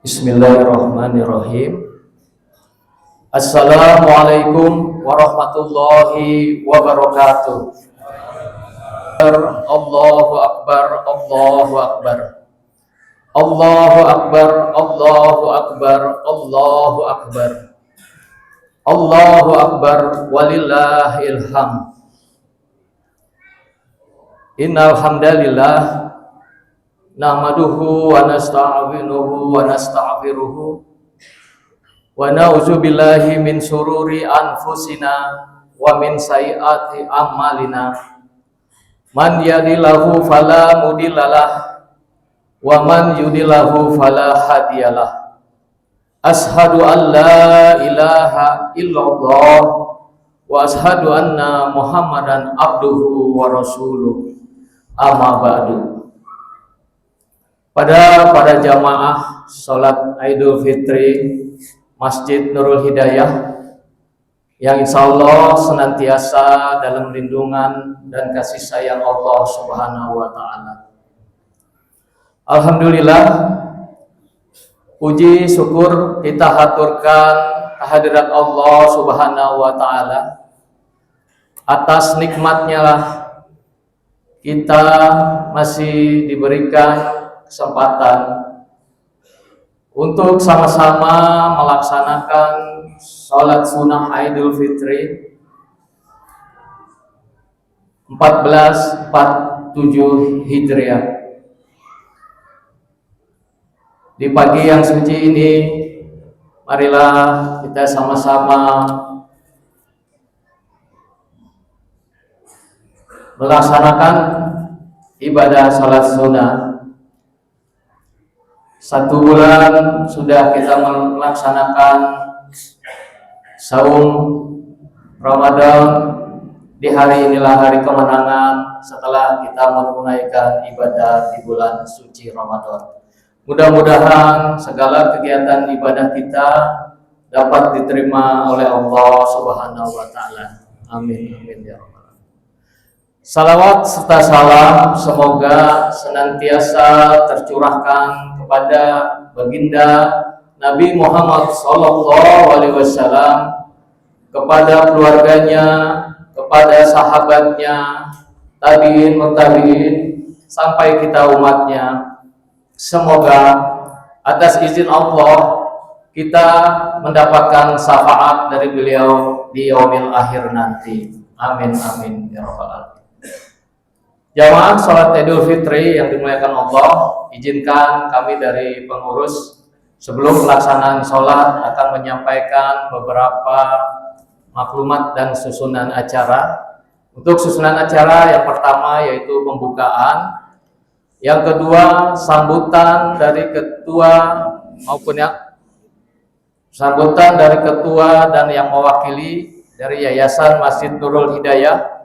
Bismillahirrahmanirrahim. Assalamualaikum warahmatullahi wabarakatuh. Allahu Akbar, Allahu Akbar. Allahu Akbar, Allahu Akbar, Allahu Akbar. Allahu Akbar, walillahil hamd. Innal hamdalillah nahmaduhu wa nasta'inuhu wa nastaghfiruhu wa na'udzu billahi min sururi anfusina wa min sayyiati a'malina. Man yahdihillahu fala mudhillalah wa man yudhlilhu fala hadiyalah. Ashhadu an la ilaha illallah wa ashhadu anna Muhammadan abduhu wa rasuluh. Amma ba'du. Pada jamaah sholat Idul Fitri Masjid Nurul Hidayah yang insya Allah senantiasa dalam lindungan dan kasih sayang Allah Subhanahu wa Ta'ala. Alhamdulillah, puji syukur kita haturkan kehadirat Allah Subhanahu wa Ta'ala. Atas nikmatnya lah kita masih diberikan kesempatan untuk sama-sama melaksanakan sholat sunnah Idul Fitri 1447 Hijriah. Di pagi yang suci ini, marilah kita sama-sama melaksanakan ibadah sholat sunnah. 1 bulan sudah kita melaksanakan saum Ramadan. Di hari inilah hari kemenangan setelah kita menunaikan ibadah di bulan suci Ramadan. Mudah-mudahan segala kegiatan ibadah kita dapat diterima oleh Allah Subhanahu wa Ta'ala. Amin, amin ya rabbal alamin. Salawat serta salam semoga senantiasa tercurahkan kepada baginda Nabi Muhammad SAW, kepada keluarganya, kepada sahabatnya, tabi'in, mutabi'in, sampai kita umatnya. Semoga atas izin Allah kita mendapatkan syafaat dari beliau di yaumil akhir nanti. Amin, amin ya rabbal alamin. Jamaah sholat Idul Fitri yang dimuliakan Allah, izinkan kami dari pengurus sebelum pelaksanaan sholat akan menyampaikan beberapa maklumat dan susunan acara. Untuk susunan acara yang pertama yaitu pembukaan, yang kedua sambutan dari ketua dan yang mewakili dari Yayasan Masjid Nurul Hidayah.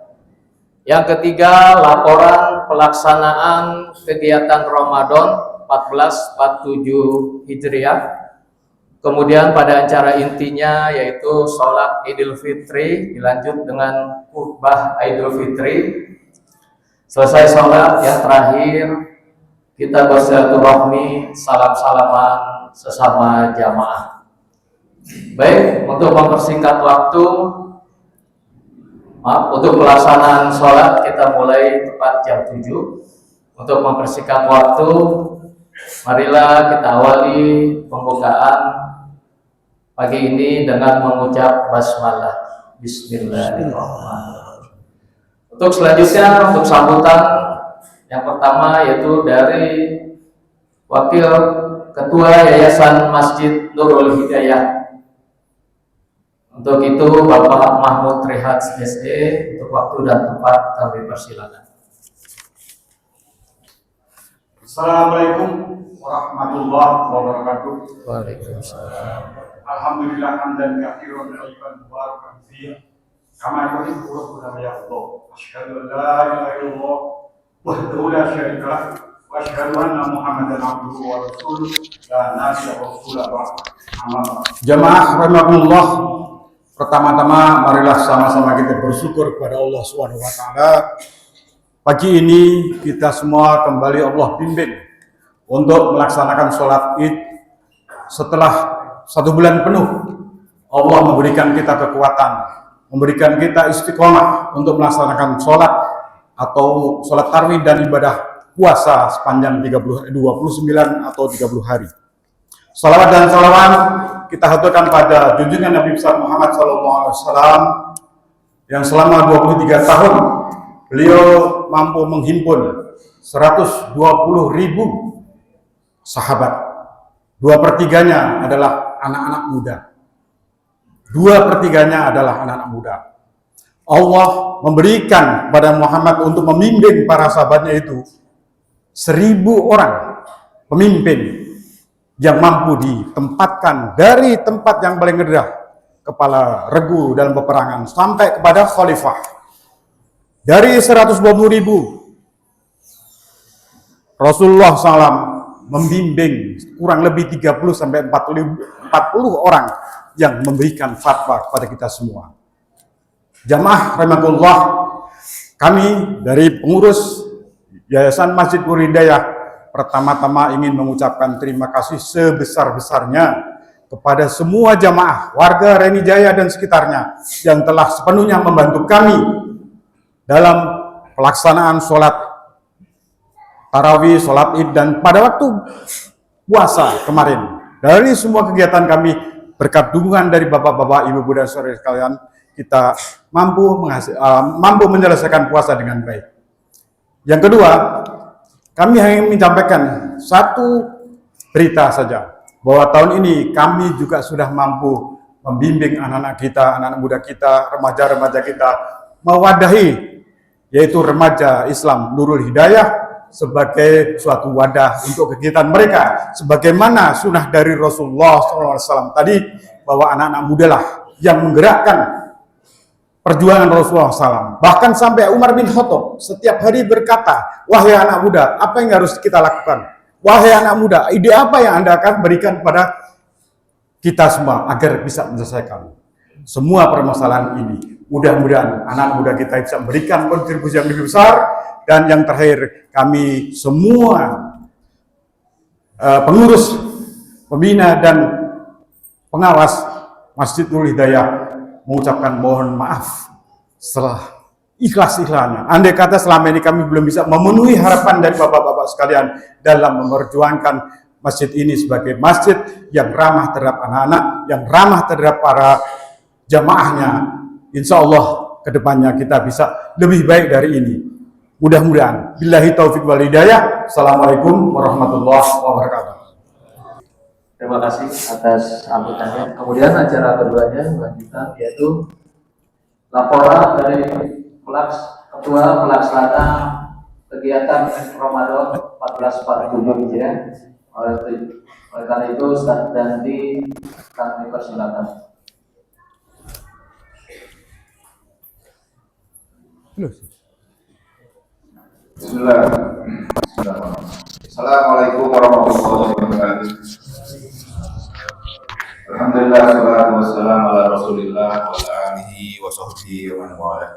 Yang ketiga, laporan pelaksanaan kegiatan Ramadan 1447 Hijriah. Kemudian pada acara intinya yaitu sholat Idul Fitri dilanjut dengan khutbah Idul Fitri. Selesai sholat, yang terakhir kita bersilaturahmi, salam-salaman sesama jamaah. Baik, untuk mempersingkat waktu, untuk pelaksanaan sholat kita mulai tepat jam 7. Untuk mempersingkat waktu, marilah kita awali pembukaan pagi ini dengan mengucap basmalah. Bismillahirrahmanirrahim. Untuk selanjutnya, untuk sambutan yang pertama yaitu dari Wakil Ketua Yayasan Masjid Nurul Hidayah. Untuk itu Bapak Mahmud Rehat SE, untuk waktu dan tempat kami persilakan. Assalamualaikum warahmatullahi wabarakatuh. Waalaikumsalam. Alhamdulillah hamdan katsiran thayyiban mubarakan fihi kama yuhibbu rabbuna ya Allah. Asyhadu an la ilaha illallah wahdahu la syarika lah wa asyhadu anna Muhammadan abduhu wa rasuluh la nabiyya rasulah ba'd. Jamaah rahimakumullah. Pertama-tama marilah sama-sama kita bersyukur kepada Allah Subhanahu wa Ta'ala. Pagi ini kita semua kembali Allah bimbing untuk melaksanakan sholat Id setelah 1 bulan penuh, Allah memberikan kita kekuatan, memberikan kita istiqomah untuk melaksanakan sholat atau sholat tarawih dan ibadah puasa sepanjang 29 atau 30 hari. Salawat dan salawat kita haturkan pada junjungan Nabi besar Muhammad SAW yang selama 23 tahun beliau mampu menghimpun 120.000 sahabat. 2/3-nya adalah anak-anak muda. 2/3-nya adalah anak-anak muda. Allah memberikan kepada Muhammad untuk memimpin para sahabatnya itu 1.000 orang pemimpin yang mampu ditempatkan dari tempat yang paling rendah, kepala regu dalam peperangan, sampai kepada khalifah. Dari 120.000, Rasulullah SAW membimbing kurang lebih 30-40 orang yang memberikan fatwa kepada kita semua. Jamaah rahimakumullah, kami dari pengurus Yayasan Masjid Nurul Hidayah pertama-tama ingin mengucapkan terima kasih sebesar-besarnya kepada semua jamaah warga Reni Jaya dan sekitarnya yang telah sepenuhnya membantu kami dalam pelaksanaan sholat tarawih, sholat id, dan pada waktu puasa kemarin. Dari semua kegiatan kami, berkat dukungan dari bapak-bapak, ibu-ibu dan saudara sekalian, kita mampu menyelesaikan puasa dengan baik. Yang kedua, kami hanya menyampaikan satu berita saja, bahwa tahun ini kami juga sudah mampu membimbing anak-anak kita, anak-anak muda kita, remaja-remaja kita, mewadahi, yaitu remaja Islam Nurul Hidayah, sebagai suatu wadah untuk kegiatan mereka, sebagaimana sunnah dari Rasulullah SAW tadi, bahwa anak-anak muda lah yang menggerakkan perjuangan Rasulullah SAW. Bahkan sampai Umar bin Khattab setiap hari berkata, wahai anak muda, apa yang harus kita lakukan? Wahai anak muda, ide apa yang Anda akan berikan kepada kita semua agar bisa menyelesaikan semua permasalahan ini? Mudah-mudahan anak muda kita bisa memberikan kontribusi yang lebih besar. Dan yang terakhir, kami semua pengurus, pembina, dan pengawas Masjid Nurul Hidayah mengucapkan mohon maaf setelah ikhlas-ikhlasnya. Andai kata selama ini kami belum bisa memenuhi harapan dari bapak-bapak sekalian dalam memperjuangkan masjid ini sebagai masjid yang ramah terhadap anak-anak, yang ramah terhadap para jamaahnya. Insya Allah kedepannya kita bisa lebih baik dari ini. Mudah-mudahan. Billahi taufiq wal hidayah. Assalamualaikum warahmatullahi wabarakatuh. Terima kasih atas sambutannya. Kemudian acara keduanya lanjutan, yaitu laporan dari Ketua Pelaksana Kegiatan Ramadan 1447 Hijriah. Oleh karena itu, Ustaz Dandi kami persilakan. Bismillahirrahmanirrahim. Assalamualaikum warahmatullahi wabarakatuh. Alhamdulillah, salatu wassalamu ala Rasulillah wa ala alihi wa sahbihi wa man wala.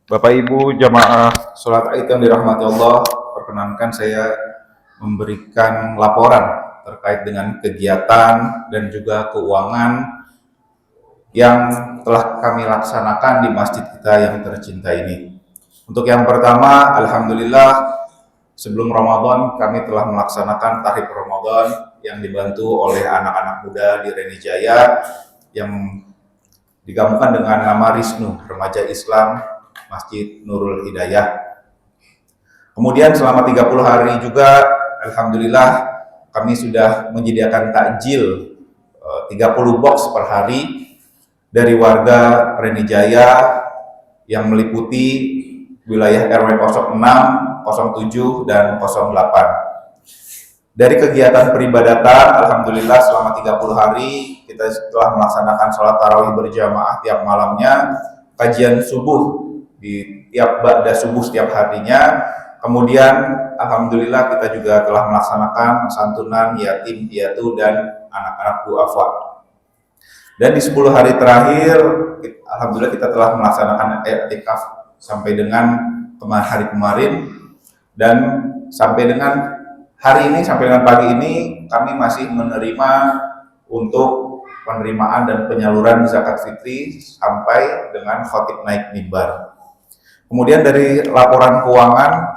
Bapak Ibu jamaah salat Id yang dirahmati Allah, perkenankan saya memberikan laporan terkait dengan kegiatan dan juga keuangan yang telah kami laksanakan di masjid kita yang tercinta ini. Untuk yang pertama, alhamdulillah, sebelum Ramadan kami telah melaksanakan tahlil Ramadan yang dibantu oleh anak-anak muda di Reni Jaya yang digabungkan dengan nama Risnu, Remaja Islam Masjid Nurul Hidayah. Kemudian selama 30 hari juga, alhamdulillah, kami sudah menyediakan takjil 30 box per hari dari warga Reni Jaya yang meliputi wilayah RW 06, 07, dan 08. Dari kegiatan peribadatan, alhamdulillah selama 30 hari kita telah melaksanakan sholat tarawih berjamaah tiap malamnya, kajian subuh di tiap ba'da subuh setiap harinya. Kemudian alhamdulillah kita juga telah melaksanakan santunan yatim piatu dan anak-anak duafa. Dan di 10 hari terakhir, alhamdulillah kita telah melaksanakan i'tikaf sampai dengan hari kemarin, dan sampai dengan hari ini sampai dengan pagi ini kami masih menerima untuk penerimaan dan penyaluran zakat fitri sampai dengan khotib naik mimbar. Kemudian dari laporan keuangan,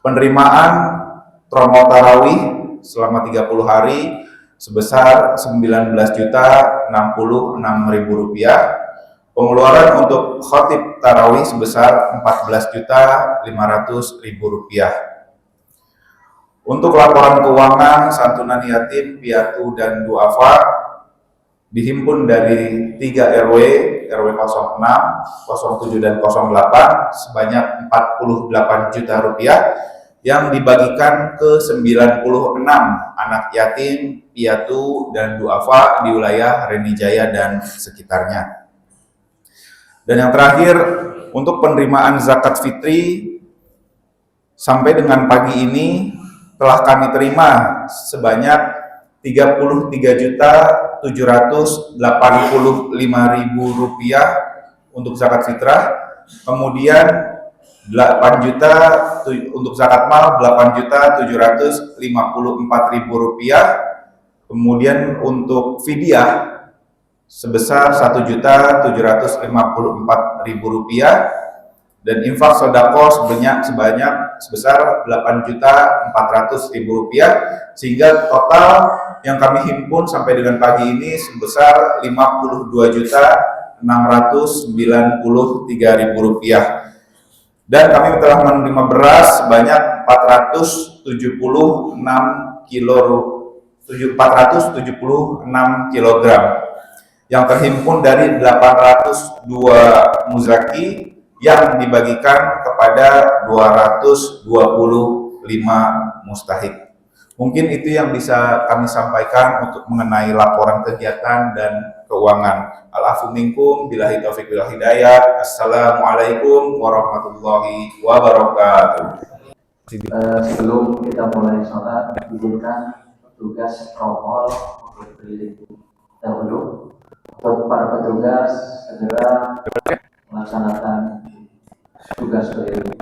penerimaan promo tarawih selama 30 hari sebesar Rp19.066.000. Pengeluaran untuk khotib tarawih sebesar Rp14.500.000. Untuk laporan keuangan santunan yatim, piatu, dan duafa dihimpun dari 3 RW, RW 06, 07, dan 08 sebanyak Rp48 juta yang dibagikan ke 96 anak yatim, piatu, dan duafa di wilayah Renijaya dan sekitarnya. Dan yang terakhir, untuk penerimaan zakat fitri sampai dengan pagi ini telah kami terima sebanyak Rp33.785.000 untuk zakat fitrah, kemudian 8 juta untuk zakat mal, Rp8.754.000, kemudian untuk fidyah sebesar Rp1.754.000, dan infak sedekah sebesar Rp8.400.000, sehingga total yang kami himpun sampai dengan pagi ini sebesar Rp52.693.000. Dan kami telah menerima beras sebanyak 476 kg yang terhimpun dari 802 muzaki yang dibagikan kepada 225 mustahik. Mungkin itu yang bisa kami sampaikan untuk mengenai laporan kegiatan dan keuangan. Al-afu minkum, billahi taufiq wal hidayah. Assalamualaikum warahmatullahi wabarakatuh. Sebelum kita mulai sholat, izinkan tugas promol untuk berdiri dahulu. Untuk para petugas segera melaksanakan tugas beliau.